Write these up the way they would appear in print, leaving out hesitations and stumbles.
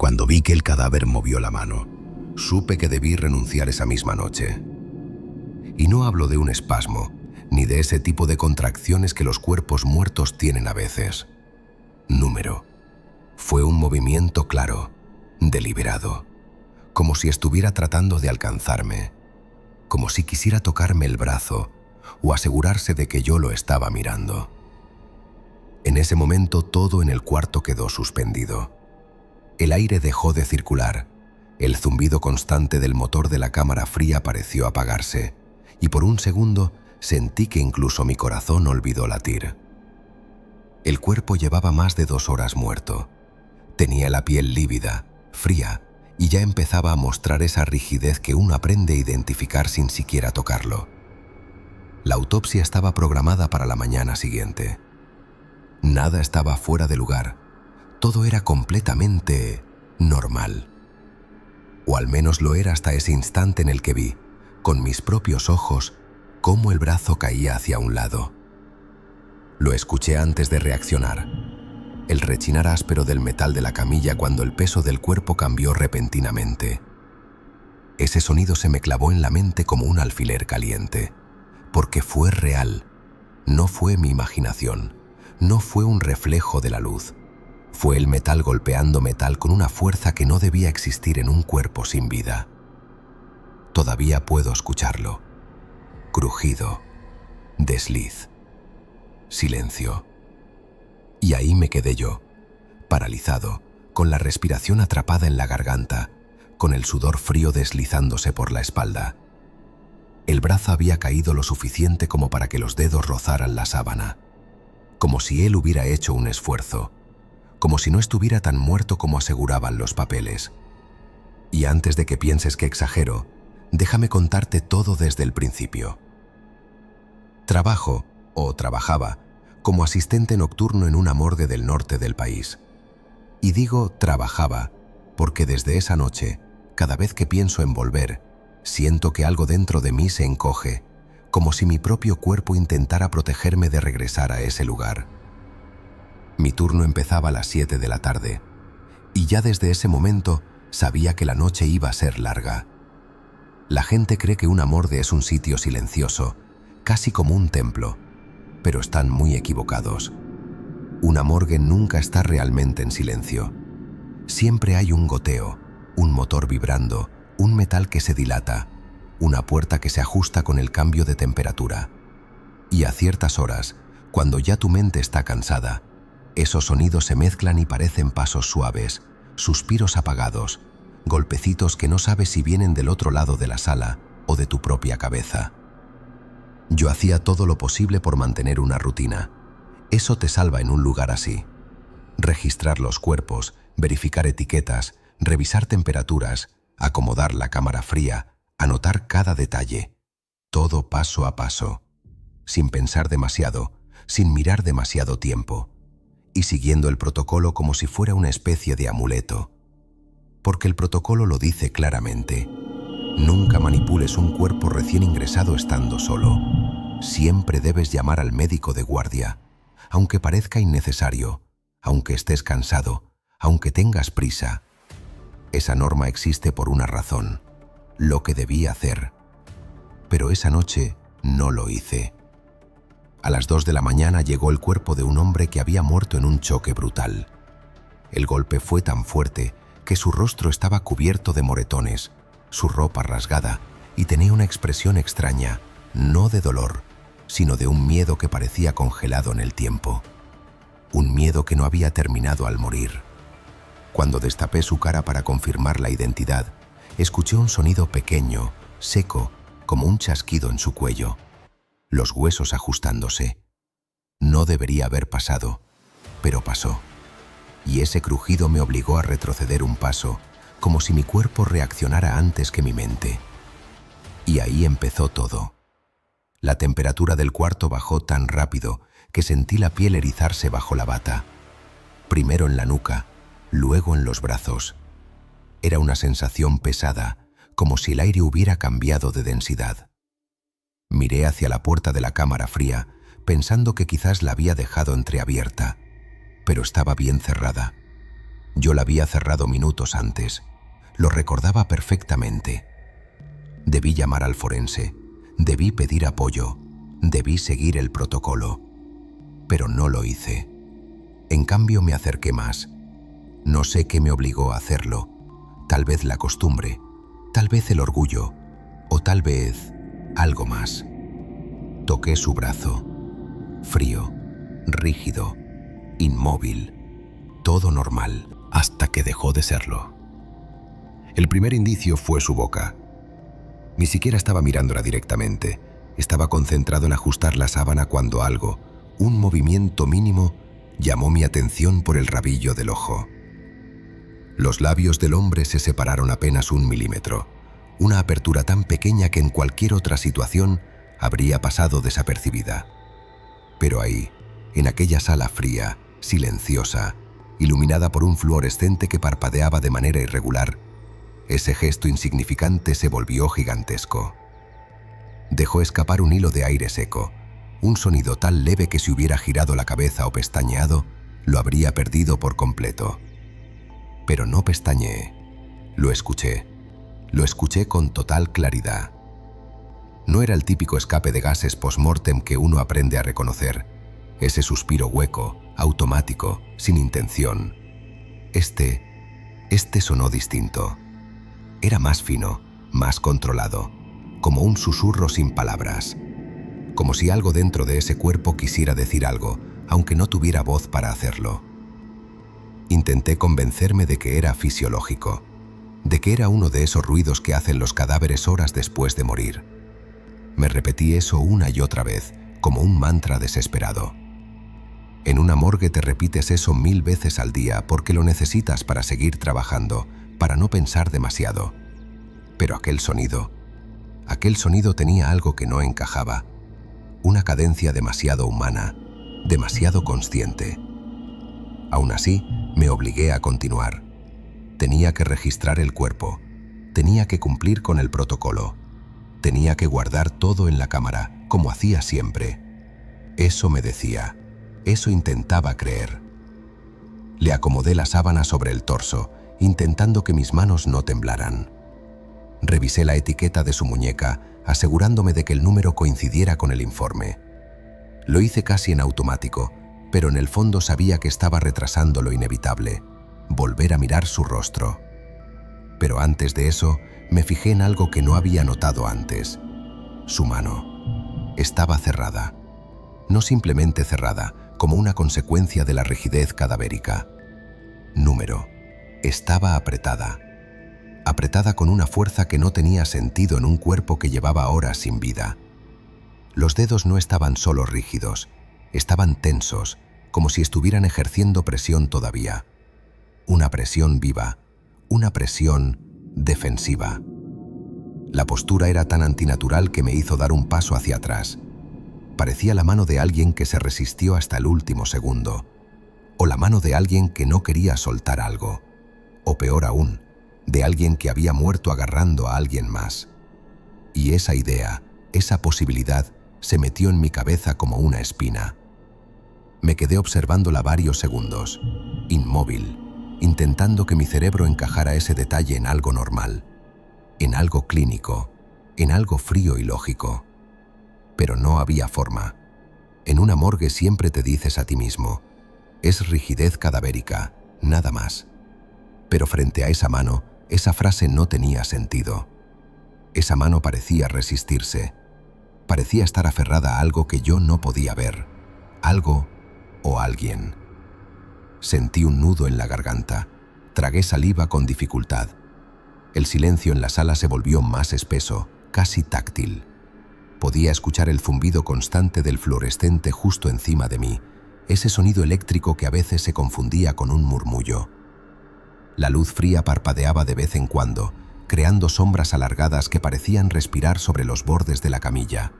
Cuando vi que el cadáver movió la mano, supe que debí renunciar esa misma noche. Y no hablo de un espasmo, ni de ese tipo de contracciones que los cuerpos muertos tienen a veces. Número. Fue un movimiento claro, deliberado, como si estuviera tratando de alcanzarme, como si quisiera tocarme el brazo o asegurarse de que yo lo estaba mirando. En ese momento todo en el cuarto quedó suspendido. El aire dejó de circular, el zumbido constante del motor de la cámara fría pareció apagarse, y por un segundo sentí que incluso mi corazón olvidó latir. El cuerpo llevaba más de 2 horas muerto. Tenía la piel lívida, fría, y ya empezaba a mostrar esa rigidez que uno aprende a identificar sin siquiera tocarlo. La autopsia estaba programada para la mañana siguiente. Nada estaba fuera de lugar. Todo era completamente normal. O al menos lo era hasta ese instante en el que vi, con mis propios ojos, cómo el brazo caía hacia un lado. Lo escuché antes de reaccionar. El rechinar áspero del metal de la camilla cuando el peso del cuerpo cambió repentinamente. Ese sonido se me clavó en la mente como un alfiler caliente, porque fue real. No fue mi imaginación, no fue un reflejo de la luz. Fue el metal golpeando metal con una fuerza que no debía existir en un cuerpo sin vida. Todavía puedo escucharlo. Crujido, desliz, silencio. Y ahí me quedé yo, paralizado, con la respiración atrapada en la garganta, con el sudor frío deslizándose por la espalda. El brazo había caído lo suficiente como para que los dedos rozaran la sábana, como si él hubiera hecho un esfuerzo, como si no estuviera tan muerto como aseguraban los papeles. Y antes de que pienses que exagero, déjame contarte todo desde el principio. Trabajaba, como asistente nocturno en una morgue del norte del país. Y digo trabajaba, porque desde esa noche, cada vez que pienso en volver, siento que algo dentro de mí se encoge, como si mi propio cuerpo intentara protegerme de regresar a ese lugar. Mi turno empezaba a las 7 de la tarde, y ya desde ese momento sabía que la noche iba a ser larga. La gente cree que una morgue es un sitio silencioso, casi como un templo, pero están muy equivocados. Una morgue nunca está realmente en silencio. Siempre hay un goteo, un motor vibrando, un metal que se dilata, una puerta que se ajusta con el cambio de temperatura. Y a ciertas horas, cuando ya tu mente está cansada, esos sonidos se mezclan y parecen pasos suaves, suspiros apagados, golpecitos que no sabes si vienen del otro lado de la sala o de tu propia cabeza. Yo hacía todo lo posible por mantener una rutina. Eso te salva en un lugar así. Registrar los cuerpos, verificar etiquetas, revisar temperaturas, acomodar la cámara fría, anotar cada detalle. Todo paso a paso. Sin pensar demasiado, sin mirar demasiado tiempo. Y siguiendo el protocolo como si fuera una especie de amuleto. Porque el protocolo lo dice claramente. Nunca manipules un cuerpo recién ingresado estando solo. Siempre debes llamar al médico de guardia, aunque parezca innecesario, aunque estés cansado, aunque tengas prisa. Esa norma existe por una razón, lo que debía hacer. Pero esa noche no lo hice. A las 2 de la mañana llegó el cuerpo de un hombre que había muerto en un choque brutal. El golpe fue tan fuerte que su rostro estaba cubierto de moretones, su ropa rasgada, y tenía una expresión extraña, no de dolor, sino de un miedo que parecía congelado en el tiempo. Un miedo que no había terminado al morir. Cuando destapé su cara para confirmar la identidad, escuché un sonido pequeño, seco, como un chasquido en su cuello. Los huesos ajustándose. No debería haber pasado, pero pasó. Y ese crujido me obligó a retroceder un paso, como si mi cuerpo reaccionara antes que mi mente. Y ahí empezó todo. La temperatura del cuarto bajó tan rápido que sentí la piel erizarse bajo la bata. Primero en la nuca, luego en los brazos. Era una sensación pesada, como si el aire hubiera cambiado de densidad. Miré hacia la puerta de la cámara fría, pensando que quizás la había dejado entreabierta, pero estaba bien cerrada. Yo la había cerrado minutos antes. Lo recordaba perfectamente. Debí llamar al forense, debí pedir apoyo, debí seguir el protocolo. Pero no lo hice. En cambio me acerqué más. No sé qué me obligó a hacerlo. Tal vez la costumbre, tal vez el orgullo, o tal vez algo más. Toqué su brazo. Frío, rígido, inmóvil, todo normal, hasta que dejó de serlo. El primer indicio fue su boca. Ni siquiera estaba mirándola directamente. Estaba concentrado en ajustar la sábana cuando algo, un movimiento mínimo, llamó mi atención por el rabillo del ojo. Los labios del hombre se separaron apenas 1 milímetro, una apertura tan pequeña que en cualquier otra situación habría pasado desapercibida. Pero ahí, en aquella sala fría, silenciosa, iluminada por un fluorescente que parpadeaba de manera irregular, ese gesto insignificante se volvió gigantesco. Dejó escapar un hilo de aire seco, un sonido tan leve que si hubiera girado la cabeza o pestañeado, lo habría perdido por completo. Pero no pestañeé. Lo escuché con total claridad. No era el típico escape de gases post-mortem que uno aprende a reconocer, ese suspiro hueco, automático, sin intención. Este sonó distinto. Era más fino, más controlado, como un susurro sin palabras. Como si algo dentro de ese cuerpo quisiera decir algo, aunque no tuviera voz para hacerlo. Intenté convencerme de que era fisiológico, de que era uno de esos ruidos que hacen los cadáveres horas después de morir. Me repetí eso una y otra vez, como un mantra desesperado. En una morgue te repites eso 1000 veces al día porque lo necesitas para seguir trabajando, para no pensar demasiado. Pero aquel sonido tenía algo que no encajaba, una cadencia demasiado humana, demasiado consciente. Aún así, me obligué a continuar. Tenía que registrar el cuerpo, tenía que cumplir con el protocolo, tenía que guardar todo en la cámara, como hacía siempre. Eso me decía, eso intentaba creer. Le acomodé la sábana sobre el torso, intentando que mis manos no temblaran. Revisé la etiqueta de su muñeca, asegurándome de que el número coincidiera con el informe. Lo hice casi en automático, pero en el fondo sabía que estaba retrasando lo inevitable, volver a mirar su rostro. Pero antes de eso, me fijé en algo que no había notado antes. Su mano. Estaba cerrada. No simplemente cerrada, como una consecuencia de la rigidez cadavérica. Número. Estaba apretada. Apretada con una fuerza que no tenía sentido en un cuerpo que llevaba horas sin vida. Los dedos no estaban solo rígidos, estaban tensos, como si estuvieran ejerciendo presión todavía. Una presión viva, una presión defensiva. La postura era tan antinatural que me hizo dar un paso hacia atrás. Parecía la mano de alguien que se resistió hasta el último segundo, o la mano de alguien que no quería soltar algo, o peor aún, de alguien que había muerto agarrando a alguien más. Y esa idea, esa posibilidad, se metió en mi cabeza como una espina. Me quedé observándola varios segundos, inmóvil, intentando que mi cerebro encajara ese detalle en algo normal, en algo clínico, en algo frío y lógico. Pero no había forma. En una morgue siempre te dices a ti mismo, es rigidez cadavérica, nada más. Pero frente a esa mano, esa frase no tenía sentido. Esa mano parecía resistirse. Parecía estar aferrada a algo que yo no podía ver. Algo o alguien. Sentí un nudo en la garganta. Tragué saliva con dificultad. El silencio en la sala se volvió más espeso, casi táctil. Podía escuchar el zumbido constante del fluorescente justo encima de mí, ese sonido eléctrico que a veces se confundía con un murmullo. La luz fría parpadeaba de vez en cuando, creando sombras alargadas que parecían respirar sobre los bordes de la camilla.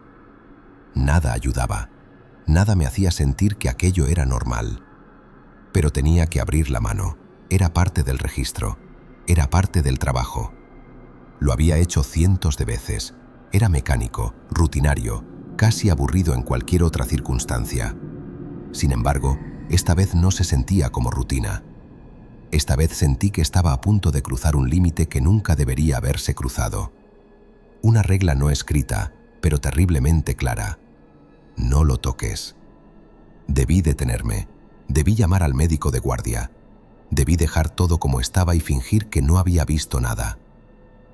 Nada ayudaba, nada me hacía sentir que aquello era normal. Pero tenía que abrir la mano, era parte del registro, era parte del trabajo. Lo había hecho cientos de veces, era mecánico, rutinario, casi aburrido en cualquier otra circunstancia. Sin embargo, esta vez no se sentía como rutina. Esta vez sentí que estaba a punto de cruzar un límite que nunca debería haberse cruzado. Una regla no escrita, pero terriblemente clara. No lo toques. Debí detenerme. Debí llamar al médico de guardia. Debí dejar todo como estaba y fingir que no había visto nada.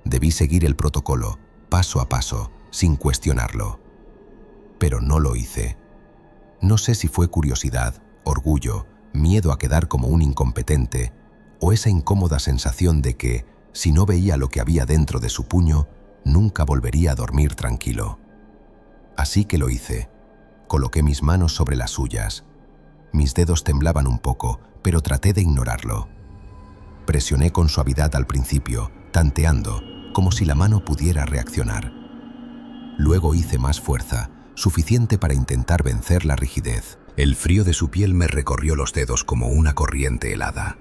Debí seguir el protocolo, paso a paso, sin cuestionarlo. Pero no lo hice. No sé si fue curiosidad, orgullo, miedo a quedar como un incompetente, o esa incómoda sensación de que, si no veía lo que había dentro de su puño, nunca volvería a dormir tranquilo. Así que lo hice. Coloqué mis manos sobre las suyas. Mis dedos temblaban un poco, pero traté de ignorarlo. Presioné con suavidad al principio, tanteando, como si la mano pudiera reaccionar. Luego hice más fuerza, suficiente para intentar vencer la rigidez. El frío de su piel me recorrió los dedos como una corriente helada.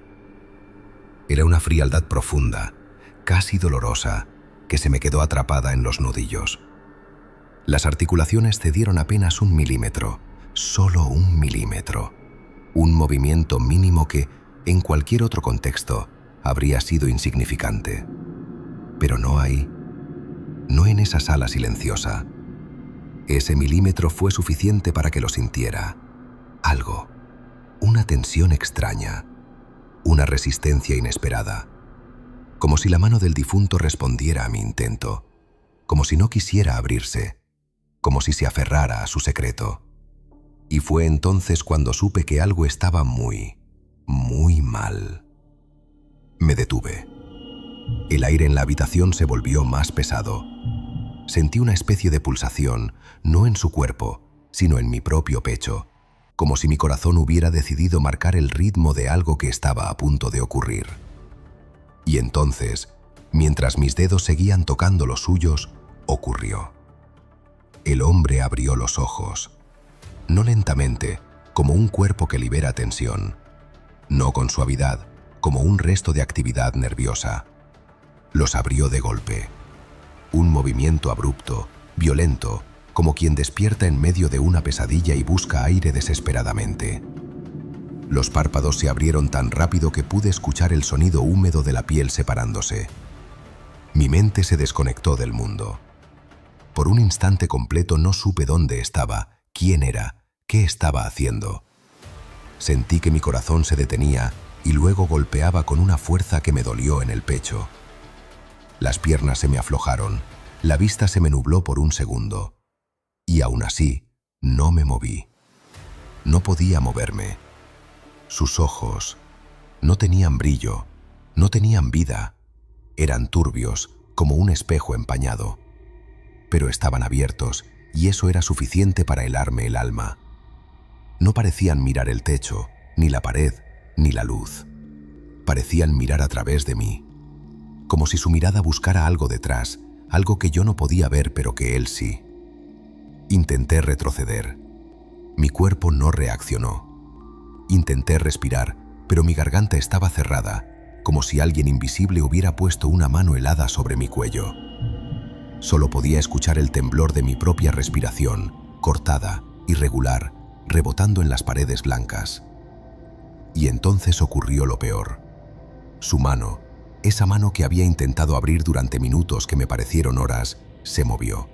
Era una frialdad profunda, casi dolorosa, que se me quedó atrapada en los nudillos. Las articulaciones cedieron apenas 1 milímetro, solo 1 milímetro. Un movimiento mínimo que, en cualquier otro contexto, habría sido insignificante. Pero no ahí, no en esa sala silenciosa. Ese milímetro fue suficiente para que lo sintiera. Algo, una tensión extraña, una resistencia inesperada. Como si la mano del difunto respondiera a mi intento, como si no quisiera abrirse, como si se aferrara a su secreto. Y fue entonces cuando supe que algo estaba muy, muy mal. Me detuve. El aire en la habitación se volvió más pesado. Sentí una especie de pulsación, no en su cuerpo, sino en mi propio pecho, como si mi corazón hubiera decidido marcar el ritmo de algo que estaba a punto de ocurrir. Y entonces, mientras mis dedos seguían tocando los suyos, ocurrió. El hombre abrió los ojos. No lentamente, como un cuerpo que libera tensión. No con suavidad, como un resto de actividad nerviosa. Los abrió de golpe. Un movimiento abrupto, violento, como quien despierta en medio de una pesadilla y busca aire desesperadamente. Los párpados se abrieron tan rápido que pude escuchar el sonido húmedo de la piel separándose. Mi mente se desconectó del mundo. Por un instante completo no supe dónde estaba, quién era, qué estaba haciendo. Sentí que mi corazón se detenía y luego golpeaba con una fuerza que me dolió en el pecho. Las piernas se me aflojaron, la vista se me nubló por un segundo. Y aún así, no me moví. No podía moverme. Sus ojos no tenían brillo, no tenían vida. Eran turbios, como un espejo empañado. Pero estaban abiertos, y eso era suficiente para helarme el alma. No parecían mirar el techo, ni la pared, ni la luz. Parecían mirar a través de mí, como si su mirada buscara algo detrás, algo que yo no podía ver pero que él sí. Intenté retroceder. Mi cuerpo no reaccionó. Intenté respirar, pero mi garganta estaba cerrada, como si alguien invisible hubiera puesto una mano helada sobre mi cuello. Solo podía escuchar el temblor de mi propia respiración, cortada, irregular, rebotando en las paredes blancas. Y entonces ocurrió lo peor. Su mano, esa mano que había intentado abrir durante minutos que me parecieron horas, se movió.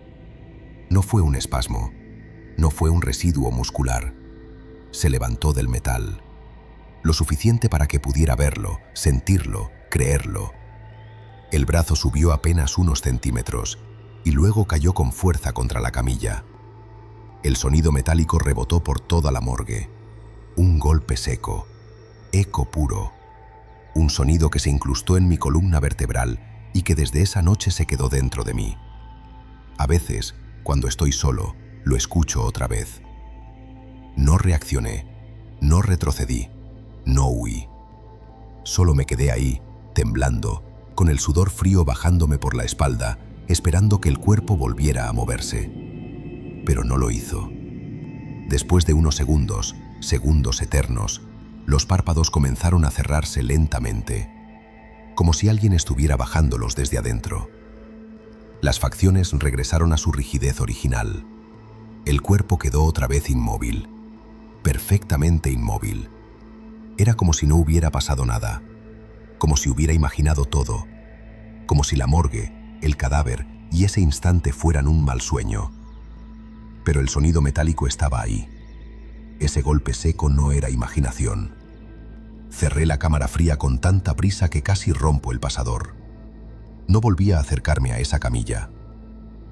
No fue un espasmo, no fue un residuo muscular. Se levantó del metal, lo suficiente para que pudiera verlo, sentirlo, creerlo. El brazo subió apenas unos centímetros y luego cayó con fuerza contra la camilla. El sonido metálico rebotó por toda la morgue. Un golpe seco, eco puro. Un sonido que se incrustó en mi columna vertebral y que desde esa noche se quedó dentro de mí. A veces, cuando estoy solo, lo escucho otra vez. No reaccioné, no retrocedí, no huí. Solo me quedé ahí, temblando, con el sudor frío bajándome por la espalda, esperando que el cuerpo volviera a moverse. Pero no lo hizo. Después de unos segundos, segundos eternos, los párpados comenzaron a cerrarse lentamente, como si alguien estuviera bajándolos desde adentro. Las facciones regresaron a su rigidez original. El cuerpo quedó otra vez inmóvil, perfectamente inmóvil. Era como si no hubiera pasado nada, como si hubiera imaginado todo, como si la morgue, el cadáver y ese instante fueran un mal sueño. Pero el sonido metálico estaba ahí. Ese golpe seco no era imaginación. Cerré la cámara fría con tanta prisa que casi rompo el pasador. No volví a acercarme a esa camilla.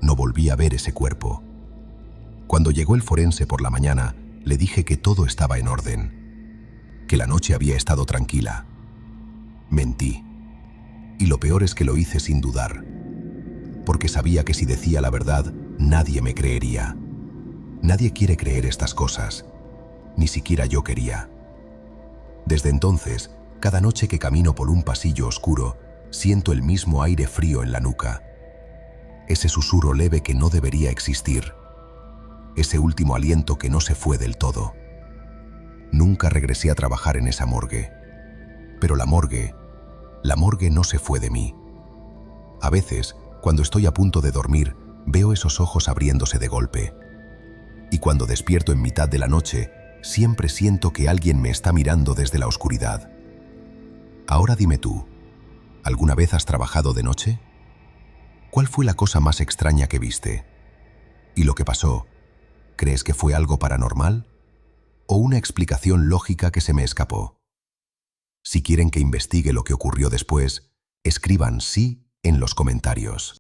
No volví a ver ese cuerpo. Cuando llegó el forense por la mañana, le dije que todo estaba en orden, que la noche había estado tranquila. Mentí. Y lo peor es que lo hice sin dudar, porque sabía que si decía la verdad, nadie me creería. Nadie quiere creer estas cosas. Ni siquiera yo quería. Desde entonces, cada noche que camino por un pasillo oscuro, siento el mismo aire frío en la nuca. Ese susurro leve que no debería existir. Ese último aliento que no se fue del todo. Nunca regresé a trabajar en esa morgue. Pero la morgue no se fue de mí. A veces, cuando estoy a punto de dormir, veo esos ojos abriéndose de golpe. Y cuando despierto en mitad de la noche, siempre siento que alguien me está mirando desde la oscuridad. Ahora dime tú, ¿alguna vez has trabajado de noche? ¿Cuál fue la cosa más extraña que viste? ¿Y lo que pasó? ¿Crees que fue algo paranormal? ¿O una explicación lógica que se me escapó? Si quieren que investigue lo que ocurrió después, escriban sí en los comentarios.